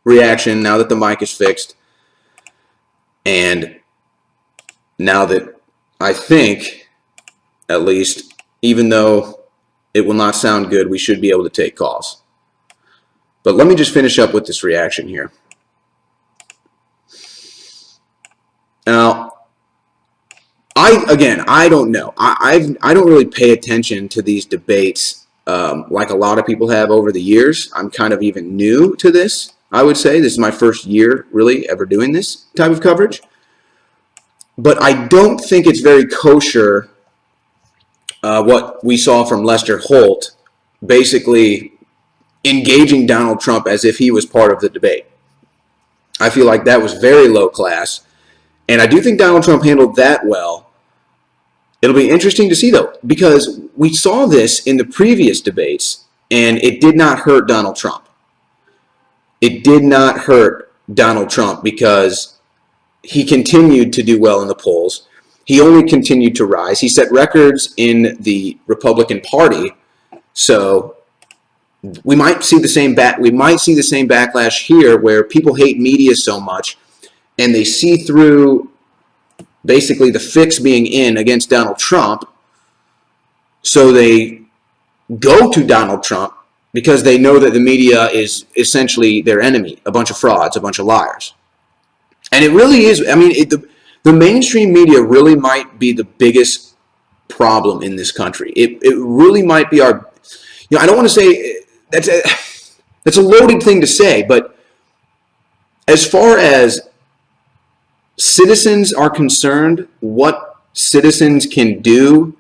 reaction now that the mic is fixed, and now that I think, at least, even though it will not sound good, we should be able to take calls. But let me just finish up with this reaction here. Now, I don't know. I don't really pay attention to these debates like a lot of people have over the years. I'm kind of even new to this, I would say. This is my first year really ever doing this type of coverage. But I don't think it's very kosher what we saw from Lester Holt, basically engaging Donald Trump as if he was part of the debate. I feel like that was very low class. And I do think Donald Trump handled that well. It'll be interesting to see, though, because we saw this in the previous debates, and it did not hurt Donald Trump. It did not hurt Donald Trump because he continued to do well in the polls. He only continued to rise. He set records in the Republican Party. So we might see the same backlash here, where people hate media so much, and they see through basically the fix being in against Donald Trump, so they go to Donald Trump because they know that the media is essentially their enemy, a bunch of frauds, a bunch of liars. And it really is, I mean, the mainstream media really might be the biggest problem in this country. It really might be our, I don't want to say, that's a loaded thing to say, but as far as citizens are concerned, what citizens can do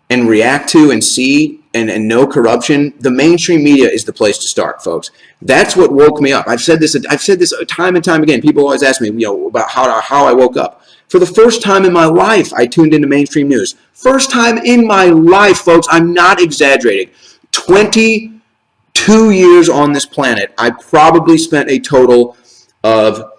and react to and see and know corruption, the mainstream media is the place to start, folks. That's what woke me up. I've said this time and time again. People always ask me, about how I woke up. For the first time in my life, I tuned into mainstream news. First time in my life, folks. I'm not exaggerating. 22 years on this planet. I probably spent a total of,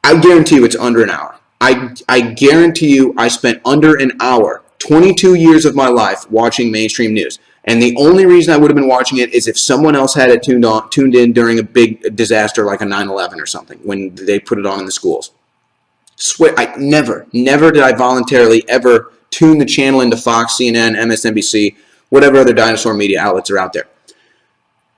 I guarantee you it's under an hour. I guarantee you I spent under an hour, 22 years of my life watching mainstream news. And the only reason I would have been watching it is if someone else had it tuned in during a big disaster like a 9/11 or something, when they put it on in the schools. Swear, never did I voluntarily ever tune the channel into Fox, CNN, MSNBC, whatever other dinosaur media outlets are out there.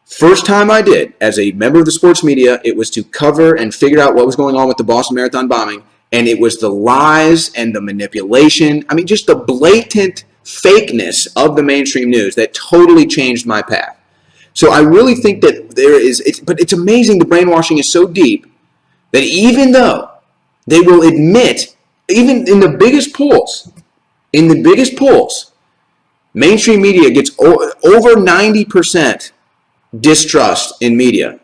First time I did, as a member of the sports media, it was to cover and figure out what was going on with the Boston Marathon bombing, and it was the lies and the manipulation, I mean, just the blatant fakeness of the mainstream news that totally changed my path. So I really think that but it's amazing the brainwashing is so deep that even though they will admit, even in the biggest polls, mainstream media gets over 90% distrust in media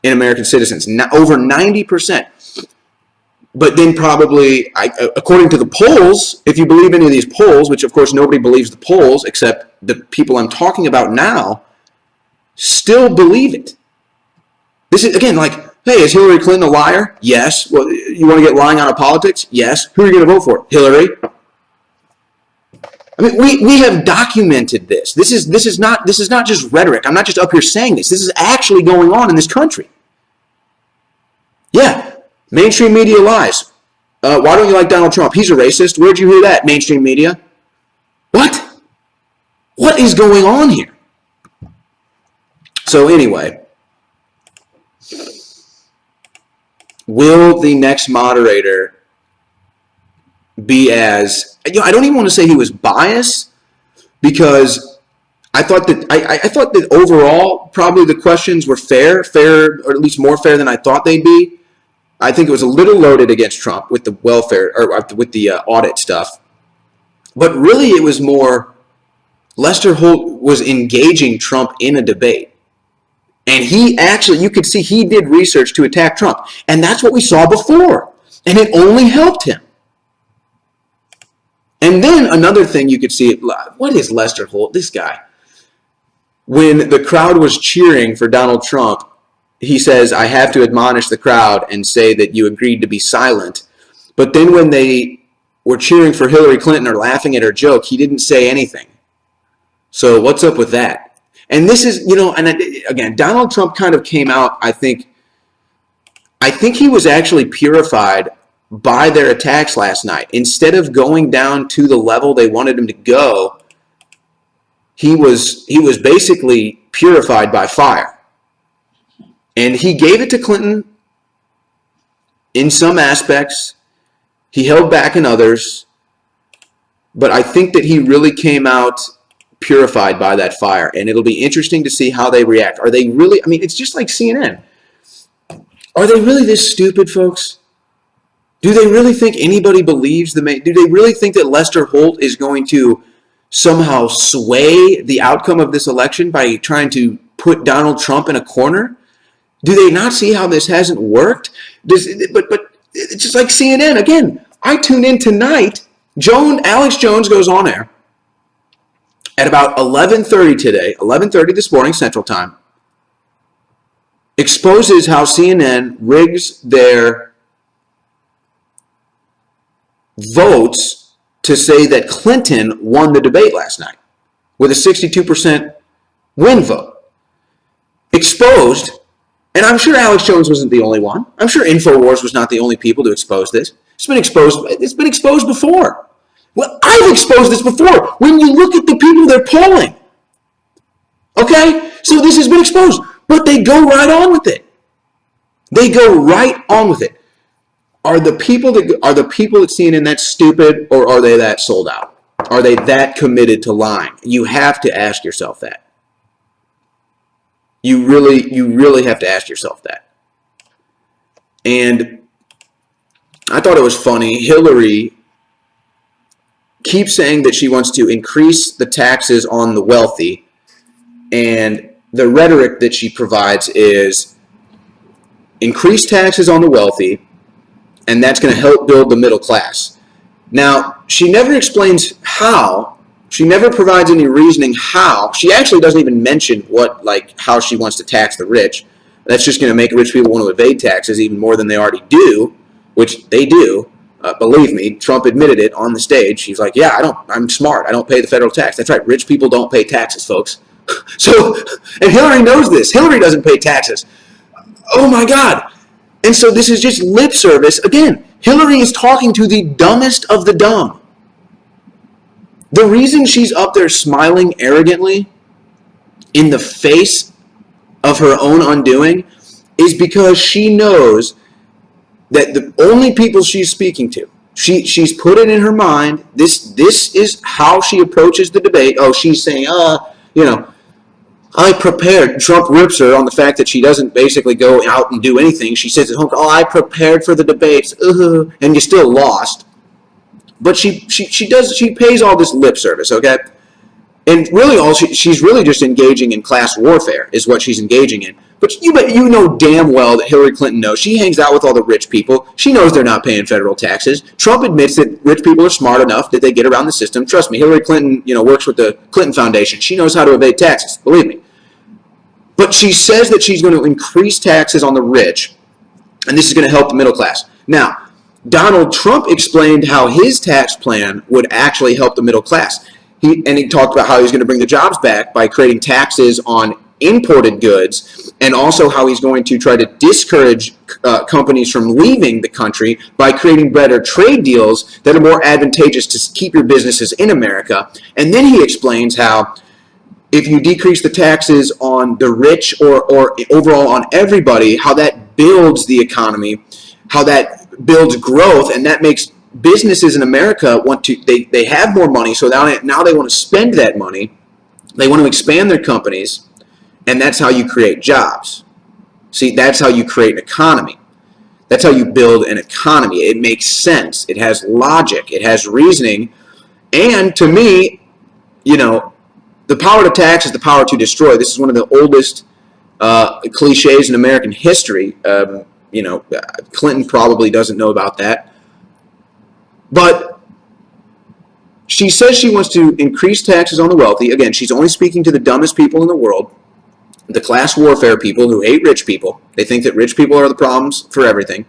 in American citizens, over 90%. But then probably, according to the polls, if you believe any of these polls, which of course nobody believes the polls except the people I'm talking about now, still believe it. This is, again, like, hey, is Hillary Clinton a liar? Yes. Well, you want to get lying out of politics? Yes. Who are you going to vote for? Hillary. I mean, we have documented this. This is not just rhetoric. I'm not just up here saying this. This is actually going on in this country. Yeah, mainstream media lies. Why don't you like Donald Trump? He's a racist. Where'd you hear that, mainstream media? What? What is going on here? So anyway, will the next moderator be as, I don't even want to say he was biased, because I thought that overall probably the questions were fair, or at least more fair than I thought they'd be. I think it was a little loaded against Trump with the welfare, or with the audit stuff. But really it was more, Lester Holt was engaging Trump in a debate. And he actually, you could see he did research to attack Trump. And that's what we saw before. And it only helped him. And then another thing you could see, what is Lester Holt, this guy? When the crowd was cheering for Donald Trump, he says, I have to admonish the crowd and say that you agreed to be silent. But then when they were cheering for Hillary Clinton or laughing at her joke, he didn't say anything. So what's up with that? And this is, and again, Donald Trump kind of came out, I think, I think he was actually purified by their attacks last night. Instead of going down to the level they wanted him to go, he was basically purified by fire. And he gave it to Clinton in some aspects. He held back in others. But I think that he really came out purified by that fire. And it'll be interesting to see how they react. Are they really, I mean, it's just like CNN. Are they really this stupid, folks? Do they really think anybody believes do they really think that Lester Holt is going to somehow sway the outcome of this election by trying to put Donald Trump in a corner? Do they not see how this hasn't worked? But it's just like CNN. Again, I tune in tonight. Alex Jones goes on air at about 11:30 today, 11:30 this morning Central Time, exposes how CNN rigs their votes to say that Clinton won the debate last night with a 62% win vote. Exposed, and I'm sure Alex Jones wasn't the only one. I'm sure Infowars was not the only people to expose this. It's been exposed before. Well, I've exposed this before. When you look at the people they're polling, okay? So this has been exposed, but they go right on with it. They go right on with it. Are the people that CNN that stupid, or are they that sold out? Are they that committed to lying? You have to ask yourself that. You really have to ask yourself that. And I thought it was funny. Hillary keeps saying that she wants to increase the taxes on the wealthy, and the rhetoric that she provides is increase taxes on the wealthy, and that's going to help build the middle class. Now, she never explains how. She never provides any reasoning how. She actually doesn't even mention how she wants to tax the rich. That's just going to make rich people want to evade taxes even more than they already do, which they do. Believe me, Trump admitted it on the stage. He's like, yeah, I'm smart. I don't pay the federal tax. That's right. Rich people don't pay taxes, folks. So, and Hillary knows this. Hillary doesn't pay taxes. Oh my God. And so this is just lip service. Again, Hillary is talking to the dumbest of the dumb. The reason she's up there smiling arrogantly in the face of her own undoing is because she knows that the only people she's speaking to, she's put it in her mind, this is how she approaches the debate. Oh, she's saying, I prepared. Trump rips her on the fact that she doesn't basically go out and do anything. She says at home, I prepared for the debates, and you still lost. But she pays all this lip service, okay? And really she's really just engaging in class warfare is what she's engaging in. But you know damn well that Hillary Clinton knows. She hangs out with all the rich people. She knows they're not paying federal taxes. Trump admits that rich people are smart enough that they get around the system. Trust me, Hillary Clinton, works with the Clinton Foundation. She knows how to evade taxes, believe me. But she says that she's going to increase taxes on the rich, and this is going to help the middle class. Now, Donald Trump explained how his tax plan would actually help the middle class. He talked about how he's going to bring the jobs back by creating taxes on imported goods, and also how he's going to try to discourage companies from leaving the country by creating better trade deals that are more advantageous to keep your businesses in America. And then he explains how if you decrease the taxes on the rich or overall on everybody, how that builds the economy, how that builds growth, and that makes businesses in America they have more money, so now they want to spend that money. They want to expand their companies, and that's how you create jobs. See, that's how you create an economy. That's how you build an economy. It makes sense. It has logic. It has reasoning. And to me, the power to tax is the power to destroy. This is one of the oldest cliches in American history. Clinton probably doesn't know about that. But she says she wants to increase taxes on the wealthy. Again, she's only speaking to the dumbest people in the world, the class warfare people who hate rich people. They think that rich people are the problems for everything.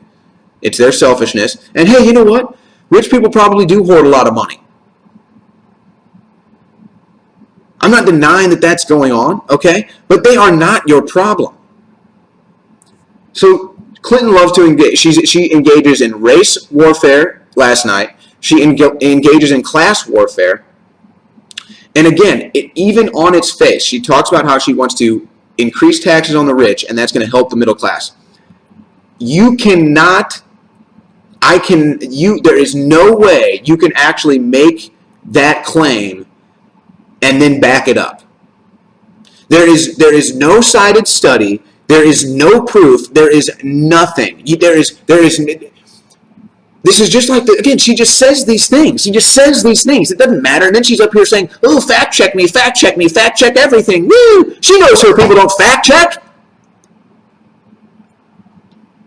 It's their selfishness. And hey, you know what? Rich people probably do hoard a lot of money. I'm not denying that that's going on, okay? But they are not your problem. So Clinton loves to engage. She engages in race warfare last night. She engages in class warfare. And again, even on its face, she talks about how she wants to increase taxes on the rich, and that's going to help the middle class. You cannot, there is no way you can actually make that claim and then back it up. There is no cited study. There is no proof. There is nothing. This is just like, again, she just says these things. She just says these things. It doesn't matter. And then she's up here saying, oh, fact check me, fact check everything. Woo! She knows her people don't fact check.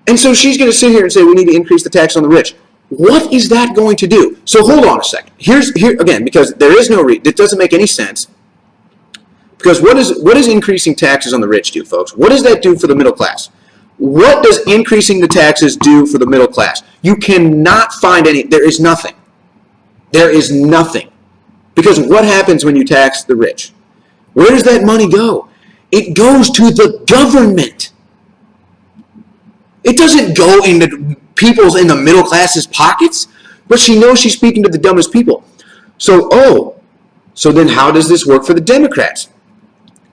And so she's going to sit here and say we need to increase the tax on the rich. What is that going to do? So hold on a second. Here again, because there is no it doesn't make any sense. Because what does increasing taxes on the rich do, folks? What does that do for the middle class? What does increasing the taxes do for the middle class? You cannot find any. There is nothing. There is nothing. Because what happens when you tax the rich? Where does that money go? It goes to the government. It doesn't go into people's in the middle class's pockets. But she knows she's speaking to the dumbest people. So then how does this work for the Democrats?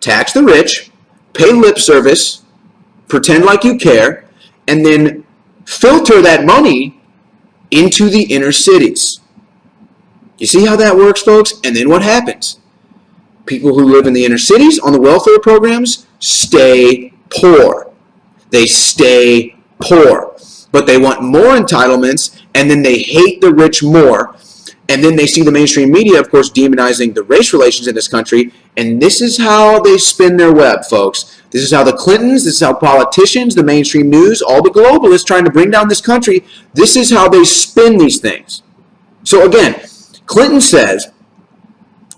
Tax the rich, pay lip service, pretend like you care, and then filter that money into the inner cities. You see how that works, folks? And then what happens? People who live in the inner cities on the welfare programs stay poor. They stay poor. But they want more entitlements, and then they hate the rich more. And then they see the mainstream media, of course, demonizing the race relations in this country. And this is how they spin their web, folks. This is how the Clintons, this is how politicians, the mainstream news, all the globalists trying to bring down this country, this is how they spin these things. So again, Clinton says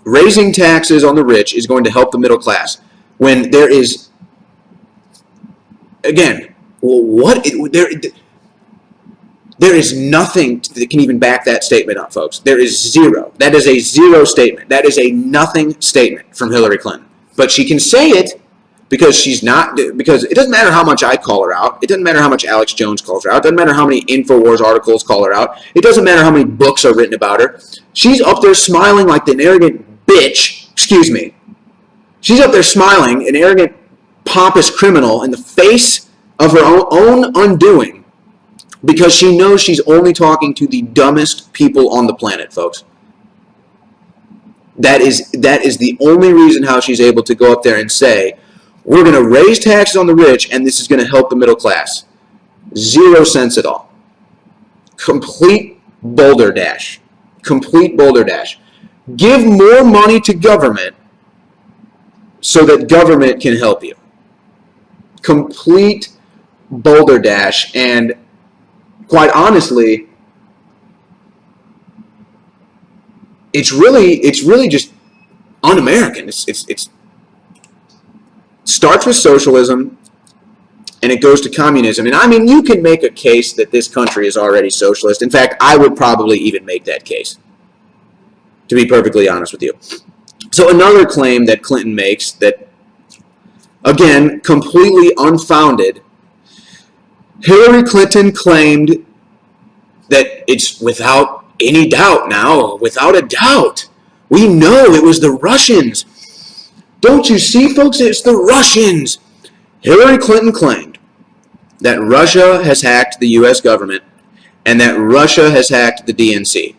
raising taxes on the rich is going to help the middle class. When there is, again, there is nothing that can even back that statement up, folks. There is zero. That is a zero statement. That is a nothing statement from Hillary Clinton. But she can say it because because it doesn't matter how much I call her out. It doesn't matter how much Alex Jones calls her out. It doesn't matter how many Infowars articles call her out. It doesn't matter how many books are written about her. She's up there smiling like an arrogant bitch. Excuse me. She's up there smiling, an arrogant, pompous criminal in the face of her own undoing. Because she knows she's only talking to the dumbest people on the planet, folks. That is the only reason how she's able to go up there and say, we're going to raise taxes on the rich and this is going to help the middle class. 0 sense at all. Complete boulder dash. Complete boulder dash. Give more money to government so that government can help you. Complete boulder dash. And quite honestly, it's really just un-American. It starts with socialism and it goes to communism. And I mean, you can make a case that this country is already socialist. In fact, I would probably even make that case, to be perfectly honest with you. So another claim that Clinton makes that, again, completely unfounded. Hillary Clinton claimed that it's without any doubt now, without a doubt, we know it was the Russians. Don't you see, folks? It's the Russians. Hillary Clinton claimed that Russia has hacked the U.S. government and that Russia has hacked the DNC.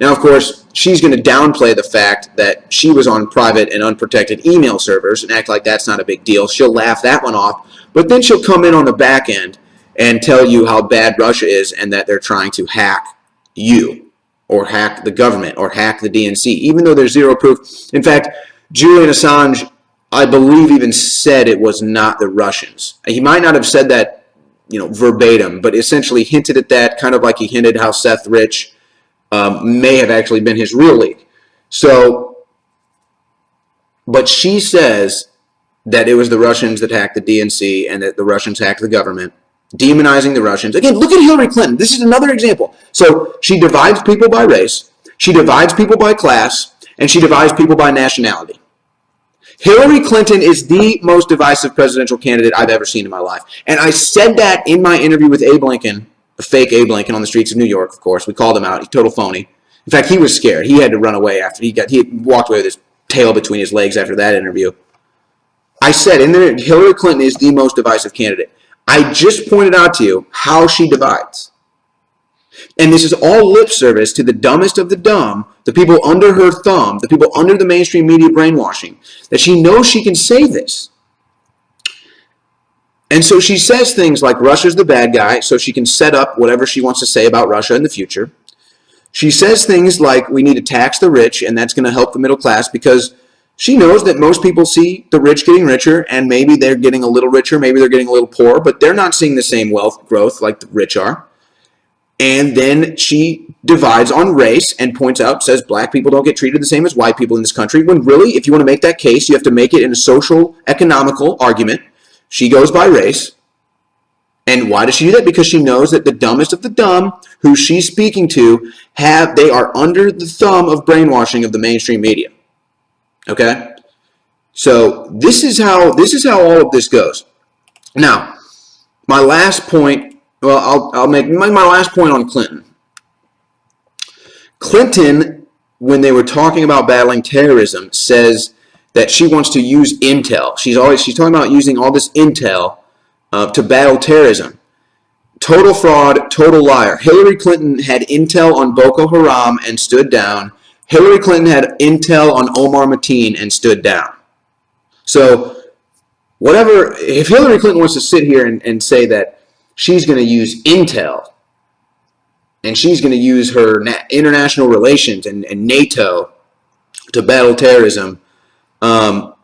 Now, of course, she's going to downplay the fact that she was on private and unprotected email servers and act like that's not a big deal. She'll laugh that one off. But then she'll come in on the back end and tell you how bad Russia is and that they're trying to hack you or hack the government or hack the DNC, even though there's zero proof. In fact, Julian Assange, I believe, even said it was not the Russians. He might not have said that, verbatim, but essentially hinted at that, kind of like he hinted how Seth Rich may have actually been his real leak. So, but she says that it was the Russians that hacked the DNC and that the Russians hacked the government, demonizing the Russians. Again, look at Hillary Clinton. This is another example. So she divides people by race, she divides people by class, and she divides people by nationality. Hillary Clinton is the most divisive presidential candidate I've ever seen in my life. And I said that in my interview with Abe Lincoln, a fake Abe Lincoln on the streets of New York, of course. We called him out. He's total phony. In fact, he was scared. He had to run away after he walked away with his tail between his legs after that interview. I said in there, Hillary Clinton is the most divisive candidate. I just pointed out to you how she divides. And this is all lip service to the dumbest of the dumb, the people under her thumb, the people under the mainstream media brainwashing, that she knows she can say this. And so she says things like Russia's the bad guy, so she can set up whatever she wants to say about Russia in the future. She says things like we need to tax the rich, and that's going to help the middle class, because she knows that most people see the rich getting richer, and maybe they're getting a little richer, maybe they're getting a little poorer, but they're not seeing the same wealth growth like the rich are. And then she divides on race and points out, says black people don't get treated the same as white people in this country, when really, if you want to make that case, you have to make it in a social, economical argument. She goes by race. And why does she do that? Because she knows that the dumbest of the dumb who she's speaking to, they are under the thumb of brainwashing of the mainstream media. Okay? So this is how all of this goes. Now, my last point, well, I'll make my last point on Clinton. Clinton, when they were talking about battling terrorism, says that she wants to use intel. She's talking about using all this intel to battle terrorism. Total fraud, total liar. Hillary Clinton had intel on Boko Haram and stood down. Hillary Clinton had intel on Omar Mateen and stood down. So, if Hillary Clinton wants to sit here and say that she's going to use intel and she's going to use her international relations and NATO to battle terrorism, well,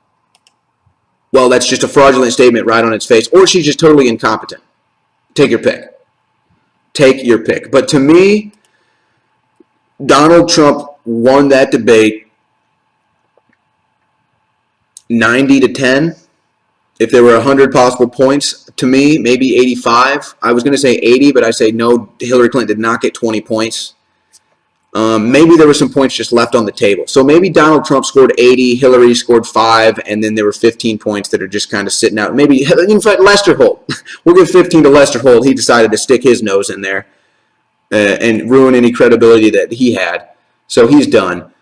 that's just a fraudulent statement right on its face, or she's just totally incompetent. Take your pick. Take your pick. But to me, Donald Trump won that debate 90-10. If there were 100 possible points, to me, maybe 85. I was going to say 80, but I say no, Hillary Clinton did not get 20 points. Maybe there were some points just left on the table. So maybe Donald Trump scored 80, Hillary scored 5, and then there were 15 points that are just kind of sitting out. Maybe, in fact, Lester Holt. We'll give 15 to Lester Holt. He decided to stick his nose in there and ruin any credibility that he had. So he's done.